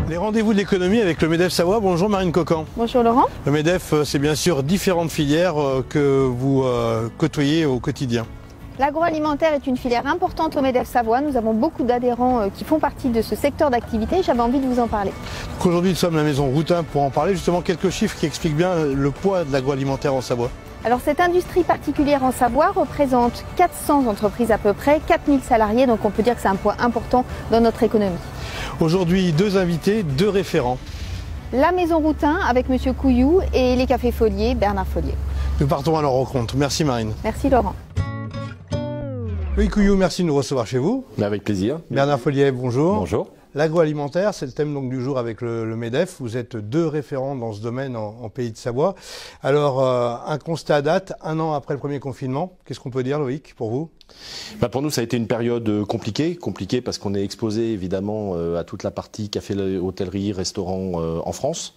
Les rendez-vous de l'économie avec le MEDEF Savoie. Bonjour Marine Cocan. Bonjour Laurent. Le MEDEF, c'est bien sûr différentes filières que vous côtoyez au quotidien. L'agroalimentaire est une filière importante au MEDEF Savoie. Nous avons beaucoup d'adhérents qui font partie de ce secteur d'activité. J'avais envie de vous en parler. Aujourd'hui, nous sommes à la maison Routin pour en parler. Justement, quelques chiffres qui expliquent bien le poids de l'agroalimentaire en Savoie. Alors cette industrie particulière en Savoie représente 400 entreprises à peu près, 4000 salariés. Donc on peut dire que c'est un poids important dans notre économie. Aujourd'hui, deux invités, deux référents. La maison Routin avec Monsieur Couillou et les cafés Follier, Bernard Follier. Nous partons à leur rencontre. Merci Marine. Merci Laurent. Louis Couillou, merci de nous recevoir chez vous. Avec plaisir. Bernard Follier, bonjour. Bonjour. L'agroalimentaire, c'est le thème donc du jour avec le MEDEF. Vous êtes deux référents dans ce domaine en Pays de Savoie. Alors, un constat à date, un an après le premier confinement. Qu'est-ce qu'on peut dire, Loïc, pour vous ? Pour nous, ça a été une période compliquée parce qu'on est exposé évidemment à toute la partie café, hôtellerie, restaurant en France.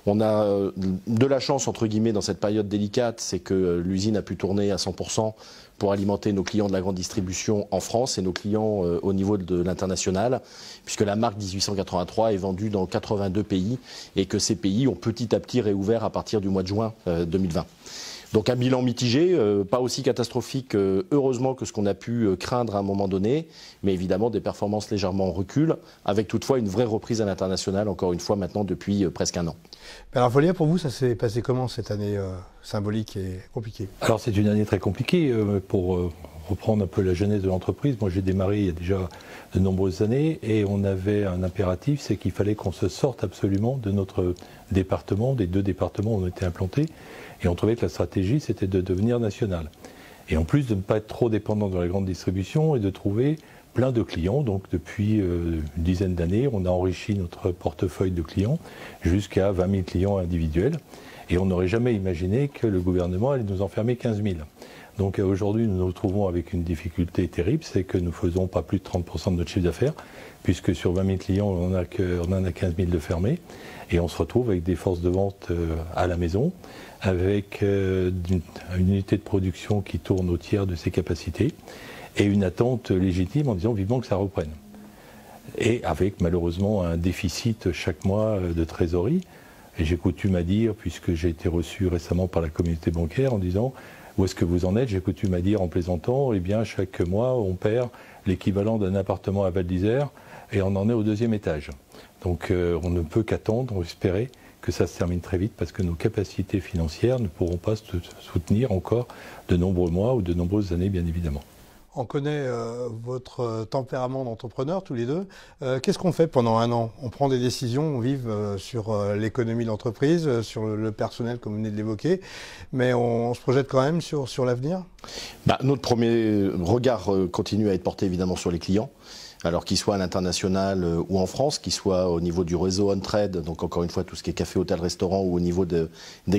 On a de la chance, entre guillemets, dans cette période délicate, c'est que l'usine a pu tourner à 100% pour alimenter nos clients de la grande distribution en France et nos clients au niveau de l'international, puisque la marque 1883 est vendue dans 82 pays et que ces pays ont petit à petit réouvert à partir du mois de juin 2020. Donc un bilan mitigé, pas aussi catastrophique heureusement que ce qu'on a pu craindre à un moment donné, mais évidemment des performances légèrement en recul, avec toutefois une vraie reprise à l'international, encore une fois maintenant depuis presque un an. Bernard Follier, pour vous, ça s'est passé comment cette année symbolique et compliquée ? Alors c'est une année très compliquée. Pour reprendre un peu la genèse de l'entreprise, moi j'ai démarré il y a déjà de nombreuses années et on avait un impératif, c'est qu'il fallait qu'on se sorte absolument de notre département, des deux départements où on était implantés. Et on trouvait que la stratégie, c'était de devenir national. Et en plus de ne pas être trop dépendant de la grande distribution et de trouver plein de clients. Donc depuis une dizaine d'années, on a enrichi notre portefeuille de clients jusqu'à 20 000 clients individuels. Et on n'aurait jamais imaginé que le gouvernement allait nous enfermer 15 000. Donc aujourd'hui, nous nous retrouvons avec une difficulté terrible, c'est que nous ne faisons pas plus de 30% de notre chiffre d'affaires, puisque sur 20 000 clients, on en a 15 000 de fermés. Et on se retrouve avec des forces de vente à la maison, avec une unité de production qui tourne au tiers de ses capacités, et une attente légitime en disant vivement que ça reprenne. Et avec malheureusement un déficit chaque mois de trésorerie. Et j'ai coutume à dire, puisque j'ai été reçu récemment par la communauté bancaire en disant où est-ce que vous en êtes, j'ai coutume à dire en plaisantant, eh bien chaque mois on perd l'équivalent d'un appartement à Val d'Isère et on en est au deuxième étage. Donc on ne peut qu'attendre, espérer que ça se termine très vite parce que nos capacités financières ne pourront pas se soutenir encore de nombreux mois ou de nombreuses années bien évidemment. On connaît votre tempérament d'entrepreneur tous les deux. Qu'est-ce qu'on fait pendant un an ? On prend des décisions, on vive sur l'économie de l'entreprise, sur le personnel comme vous venez de l'évoquer, mais on se projette quand même sur l'avenir ? Notre premier regard continue à être porté évidemment sur les clients. Alors qu'ils soient à l'international ou en France, qu'ils soient au niveau du réseau on-trade, donc encore une fois tout ce qui est café, hôtel, restaurant ou au niveau des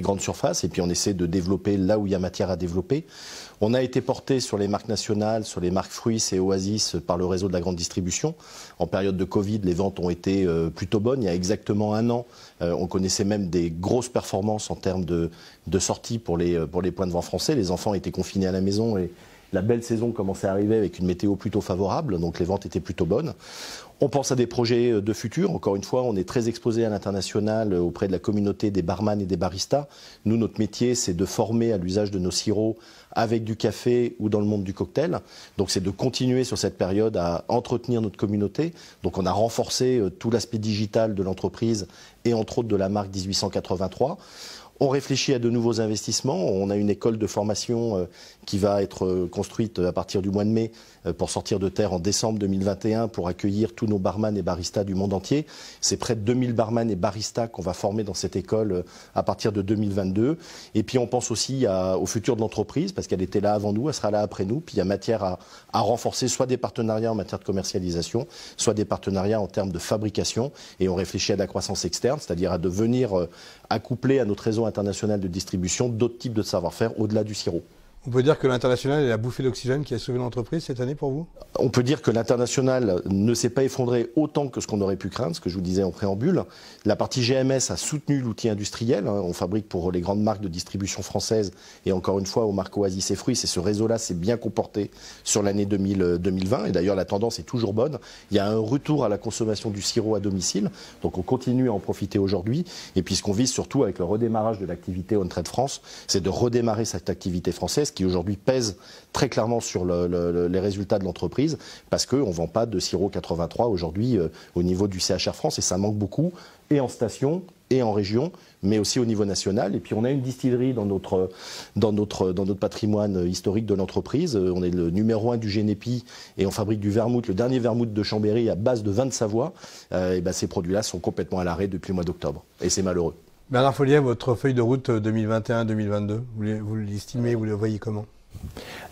grandes surfaces. Et puis on essaie de développer là où il y a matière à développer. On a été porté sur les marques nationales, sur les marques Fruits et Oasis par le réseau de la grande distribution. En période de Covid, les ventes ont été plutôt bonnes. Il y a exactement un an, on connaissait même des grosses performances en termes de sorties pour les points de vente français. Les enfants étaient confinés à la maison et la belle saison commençait à arriver avec une météo plutôt favorable, donc les ventes étaient plutôt bonnes. On pense à des projets de futur. Encore une fois, on est très exposé à l'international auprès de la communauté des barman et des baristas. Nous, notre métier, c'est de former à l'usage de nos sirops avec du café ou dans le monde du cocktail. Donc c'est de continuer sur cette période à entretenir notre communauté. Donc on a renforcé tout l'aspect digital de l'entreprise et entre autres de la marque 1883. On réfléchit à de nouveaux investissements. On a une école de formation qui va être construite à partir du mois de mai pour sortir de terre en décembre 2021 pour accueillir tous nos barman et baristas du monde entier. C'est près de 2000 barman et baristas qu'on va former dans cette école à partir de 2022. Et puis on pense aussi au futur de l'entreprise parce qu'elle était là avant nous, elle sera là après nous. Puis il y a matière à renforcer soit des partenariats en matière de commercialisation, soit des partenariats en termes de fabrication. Et on réfléchit à la croissance externe, c'est-à-dire à devenir accoupler à notre réseau international de distribution d'autres types de savoir-faire au-delà du sirop. On peut dire que l'international est la bouffée d'oxygène qui a sauvé l'entreprise cette année pour vous? On peut dire que l'international ne s'est pas effondré autant que ce qu'on aurait pu craindre, ce que je vous disais en préambule. La partie GMS a soutenu l'outil industriel. On fabrique pour les grandes marques de distribution françaises et encore une fois aux marques Oasis et Fruits. Et ce réseau-là s'est bien comporté sur l'année 2020. Et d'ailleurs, la tendance est toujours bonne. Il y a un retour à la consommation du sirop à domicile. Donc on continue à en profiter aujourd'hui. Et puis ce qu'on vise surtout avec le redémarrage de l'activité On-Trade France, c'est de redémarrer cette activité française qui aujourd'hui pèse très clairement sur les résultats de l'entreprise parce qu'on ne vend pas de sirop 83 aujourd'hui au niveau du CHR France et ça manque beaucoup et en station et en région mais aussi au niveau national. Et puis on a une distillerie dans notre patrimoine historique de l'entreprise. On est le numéro 1 du Génépi et on fabrique du vermouth, le dernier vermouth de Chambéry à base de vin de Savoie. Et ces produits-là sont complètement à l'arrêt depuis le mois d'octobre et c'est malheureux. Bernard Folliet, votre feuille de route 2021-2022, vous l'estimez, vous le voyez comment?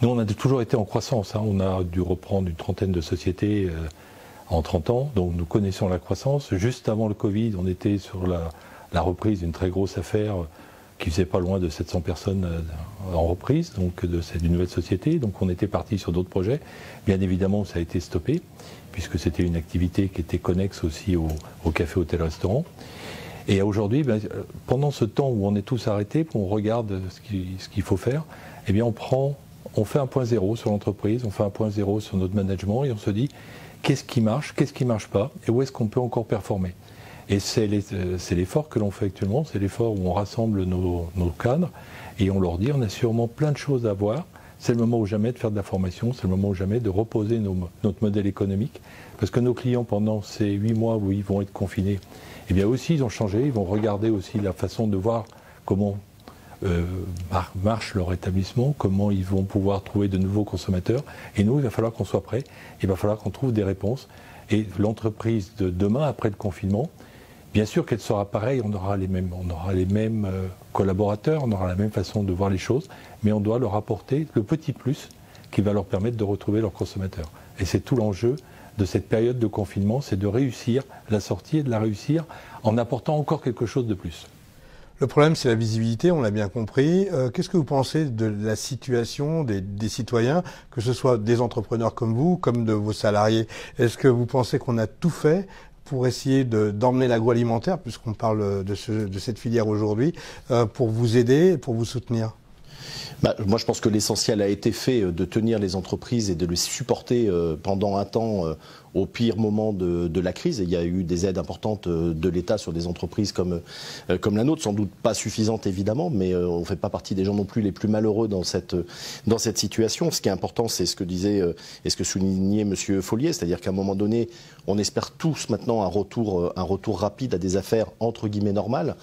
Nous, on a toujours été en croissance. On a dû reprendre une trentaine de sociétés en 30 ans, donc nous connaissons la croissance. Juste avant le Covid, on était sur la reprise d'une très grosse affaire qui faisait pas loin de 700 personnes en reprise, donc d'une nouvelle société. Donc on était parti sur d'autres projets. Bien évidemment, ça a été stoppé, puisque c'était une activité qui était connexe aussi au café, hôtel, restaurant. Et aujourd'hui, pendant ce temps où on est tous arrêtés, on regarde ce qu'il faut faire, eh bien on fait un point zéro sur l'entreprise, on fait un point zéro sur notre management et on se dit qu'est-ce qui marche pas et où est-ce qu'on peut encore performer. Et c'est l'effort que l'on fait actuellement, c'est l'effort où on rassemble nos cadres et on leur dit on a sûrement plein de choses à voir. C'est le moment ou jamais de faire de la formation, c'est le moment ou jamais de reposer notre modèle économique. Parce que nos clients, pendant ces 8 mois où ils vont être confinés, eh bien aussi ils ont changé, ils vont regarder aussi la façon de voir comment marche leur établissement, comment ils vont pouvoir trouver de nouveaux consommateurs. Et nous, il va falloir qu'on soit prêts, il va falloir qu'on trouve des réponses. Et l'entreprise de demain, après le confinement, bien sûr qu'elle sera pareille, on aura les mêmes collaborateurs, on aura la même façon de voir les choses, mais on doit leur apporter le petit plus qui va leur permettre de retrouver leurs consommateurs. Et c'est tout l'enjeu de cette période de confinement, c'est de réussir la sortie et de la réussir en apportant encore quelque chose de plus. Le problème, c'est la visibilité, on l'a bien compris. Qu'est-ce que vous pensez de la situation des citoyens, que ce soit des entrepreneurs comme vous, comme de vos salariés? Est-ce que vous pensez qu'on a tout fait pour essayer d'emmener l'agroalimentaire, puisqu'on parle de cette filière aujourd'hui, pour vous aider, pour vous soutenir? Moi, je pense que l'essentiel a été fait de tenir les entreprises et de les supporter pendant un temps au pire moment de la crise. Et il y a eu des aides importantes de l'État sur des entreprises comme la nôtre, sans doute pas suffisantes évidemment, mais on ne fait pas partie des gens non plus les plus malheureux dans cette situation. Ce qui est important, c'est ce que disait et ce que soulignait M. Folliet, c'est-à-dire qu'à un moment donné, on espère tous maintenant un retour rapide à des affaires entre guillemets normales.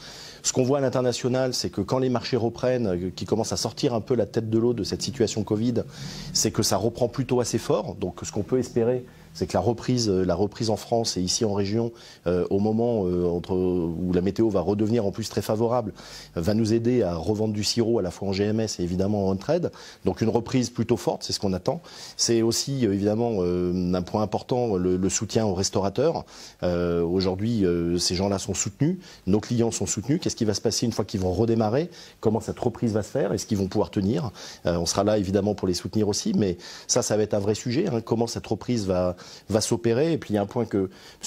Ce qu'on voit à l'international, c'est que quand les marchés reprennent, qui commencent à sortir un peu la tête de l'eau de cette situation Covid, c'est que ça reprend plutôt assez fort. Donc ce qu'on peut espérer, c'est que la reprise en France et ici en région, au moment où la météo va redevenir en plus très favorable, va nous aider à revendre du sirop à la fois en GMS et évidemment en on-trade. Donc une reprise plutôt forte, c'est ce qu'on attend. C'est aussi évidemment un point important, le soutien aux restaurateurs. Aujourd'hui, ces gens-là sont soutenus, nos clients sont soutenus. Qu'est-ce qui va se passer une fois qu'ils vont redémarrer? Comment cette reprise va se faire? Est-ce qu'ils vont pouvoir tenir? On sera là évidemment pour les soutenir aussi, mais ça va être un vrai sujet. Comment cette reprise va s'opérer. Et puis il y a un point que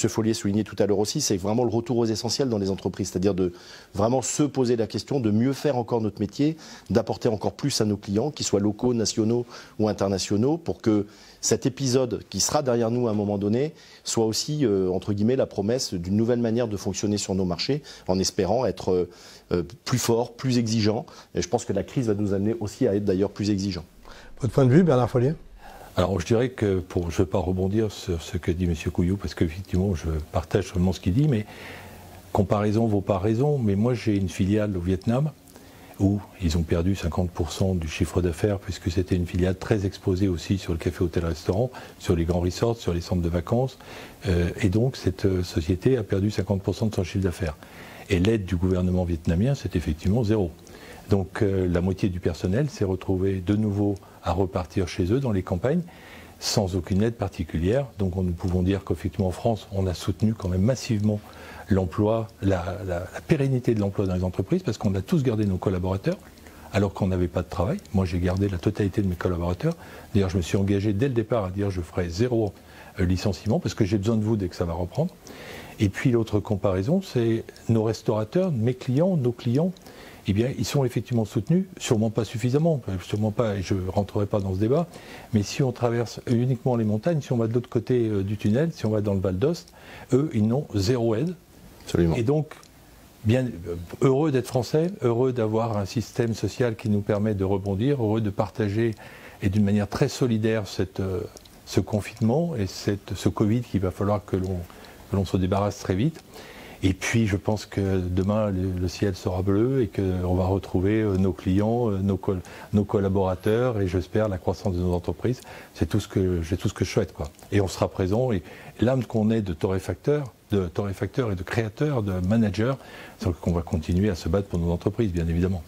M. Folliet soulignait tout à l'heure aussi, c'est vraiment le retour aux essentiels dans les entreprises, c'est-à-dire de vraiment se poser la question de mieux faire encore notre métier, d'apporter encore plus à nos clients, qu'ils soient locaux, nationaux ou internationaux, pour que cet épisode qui sera derrière nous à un moment donné soit aussi, entre guillemets, la promesse d'une nouvelle manière de fonctionner sur nos marchés, en espérant être plus fort, plus exigeant. Et je pense que la crise va nous amener aussi à être d'ailleurs plus exigeants. Votre point de vue, Bernard Folliet? Alors je dirais que, je ne vais pas rebondir sur ce que dit M. Couillou, parce qu'effectivement je partage seulement ce qu'il dit, mais comparaison vaut pas raison, mais moi j'ai une filiale au Vietnam, où ils ont perdu 50% du chiffre d'affaires, puisque c'était une filiale très exposée aussi sur le café, hôtel, restaurant, sur les grands resorts, sur les centres de vacances, et donc cette société a perdu 50% de son chiffre d'affaires. Et l'aide du gouvernement vietnamien, c'est effectivement zéro. Donc la moitié du personnel s'est retrouvé de nouveau à repartir chez eux dans les campagnes, sans aucune aide particulière. Donc nous pouvons dire qu'effectivement en France, on a soutenu quand même massivement l'emploi, la pérennité de l'emploi dans les entreprises, parce qu'on a tous gardé nos collaborateurs. alors qu'on n'avait pas de travail. Moi, j'ai gardé la totalité de mes collaborateurs. D'ailleurs, je me suis engagé dès le départ à dire je ferai 0 licenciement parce que j'ai besoin de vous dès que ça va reprendre. Et puis l'autre comparaison, c'est nos restaurateurs, mes clients, nos clients, eh bien, ils sont effectivement soutenus, sûrement pas suffisamment, sûrement pas, et je ne rentrerai pas dans ce débat, mais si on traverse uniquement les montagnes, si on va de l'autre côté du tunnel, si on va dans le Val d'Ost, eux, ils n'ont 0 aide. Absolument. Et donc, bien heureux d'être français, heureux d'avoir un système social qui nous permet de rebondir, heureux de partager et d'une manière très solidaire ce confinement et ce Covid qu'il va falloir que l'on se débarrasse très vite. Et puis je pense que demain le ciel sera bleu et qu'on va retrouver nos clients, nos collaborateurs et j'espère la croissance de nos entreprises. C'est tout ce que je souhaite, quoi. Et on sera présent et l'âme qu'on est de torréfacteurs et de créateurs, de managers, c'est qu'on va continuer à se battre pour nos entreprises, bien évidemment.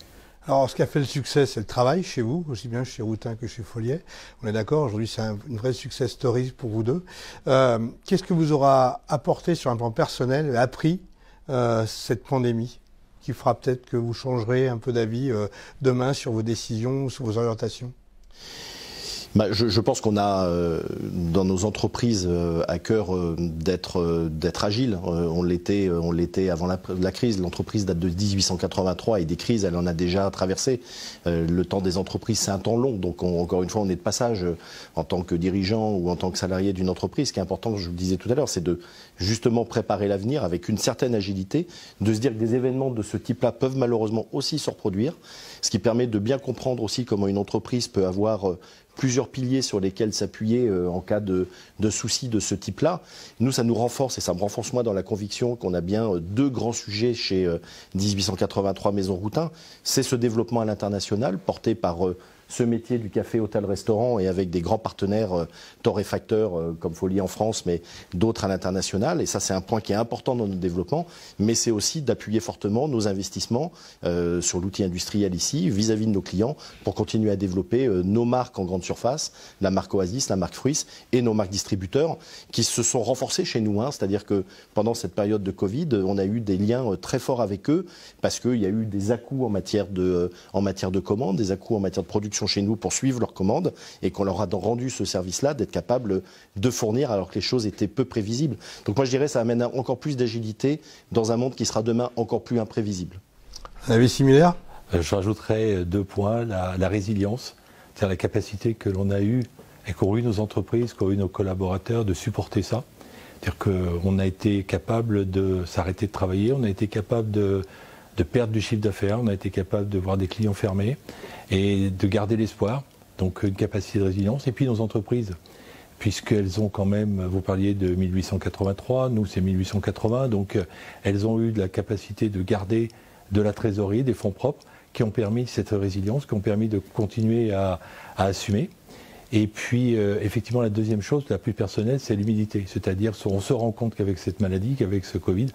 Alors, ce qui a fait le succès, c'est le travail chez vous, aussi bien chez Routin que chez Folliet. On est d'accord, aujourd'hui, c'est une vraie success story pour vous deux. Qu'est-ce que vous aura apporté sur un plan personnel, appris cette pandémie, qui fera peut-être que vous changerez un peu d'avis demain sur vos décisions, sur vos orientations ? Je pense qu'on a dans nos entreprises à cœur d'être agile. On l'était avant la crise. L'entreprise date de 1883 et des crises, elle en a déjà traversé. Le temps des entreprises, c'est un temps long. Donc encore une fois, on est de passage en tant que dirigeant ou en tant que salarié d'une entreprise. Ce qui est important, je vous le disais tout à l'heure, c'est de justement préparer l'avenir avec une certaine agilité, de se dire que des événements de ce type-là peuvent malheureusement aussi se reproduire, ce qui permet de bien comprendre aussi comment une entreprise peut avoir plusieurs piliers sur lesquels s'appuyer en cas de soucis de ce type-là. Nous, ça nous renforce, et ça me renforce moi dans la conviction qu'on a bien 2 grands sujets chez 1883 Maison Routin. C'est ce développement à l'international, porté par ce métier du café, hôtel, restaurant, et avec des grands partenaires torréfacteurs comme Folliet en France, mais d'autres à l'international. Et ça, c'est un point qui est important dans notre développement. Mais c'est aussi d'appuyer fortement nos investissements sur l'outil industriel ici, vis-à-vis de nos clients, pour continuer à développer nos marques en grande surface, la marque Oasis, la marque Fruits, et nos marques distributeurs, qui se sont renforcées chez nous. C'est-à-dire que pendant cette période de Covid, on a eu des liens très forts avec eux, parce qu'il y a eu des à-coups en matière de commandes, des à-coups en matière de production chez nous pour suivre leurs commandes et qu'on leur a rendu ce service-là d'être capable de fournir alors que les choses étaient peu prévisibles. Donc moi je dirais que ça amène encore plus d'agilité dans un monde qui sera demain encore plus imprévisible. Un avis similaire ? Je rajouterais 2 points, la résilience, c'est-à-dire la capacité que l'on a eue et qu'ont eu nos entreprises, qu'ont eu nos collaborateurs de supporter ça. C'est-à-dire qu'on a été capable de s'arrêter de travailler, on a été capable de perdre du chiffre d'affaires, on a été capable de voir des clients fermés et de garder l'espoir, donc une capacité de résilience. Et puis nos entreprises, puisqu'elles ont quand même, vous parliez de 1883, nous c'est 1880, donc elles ont eu de la capacité de garder de la trésorerie, des fonds propres, qui ont permis cette résilience, qui ont permis de continuer à assumer. Et puis, effectivement, la deuxième chose, la plus personnelle, c'est l'humilité. C'est-à-dire, on se rend compte qu'avec cette maladie, qu'avec ce Covid,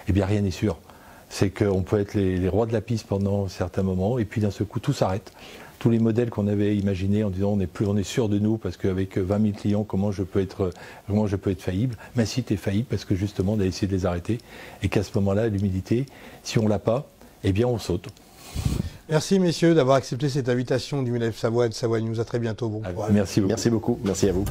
eh bien, rien n'est sûr. C'est qu'on peut être les rois de la piste pendant certains moments, et puis d'un seul coup, tout s'arrête. Tous les modèles qu'on avait imaginés en disant on est sûr de nous, parce qu'avec 20 000 clients, comment je peux être faillible ? Mais si tu es faillible, parce que justement, on a essayé de les arrêter, et qu'à ce moment-là, l'humilité, si on ne l'a pas, eh bien, on saute. Merci messieurs d'avoir accepté cette invitation du MEDEF Savoie et de Savoie News. À très bientôt. Bon courage. Merci beaucoup. Merci beaucoup. Merci à vous.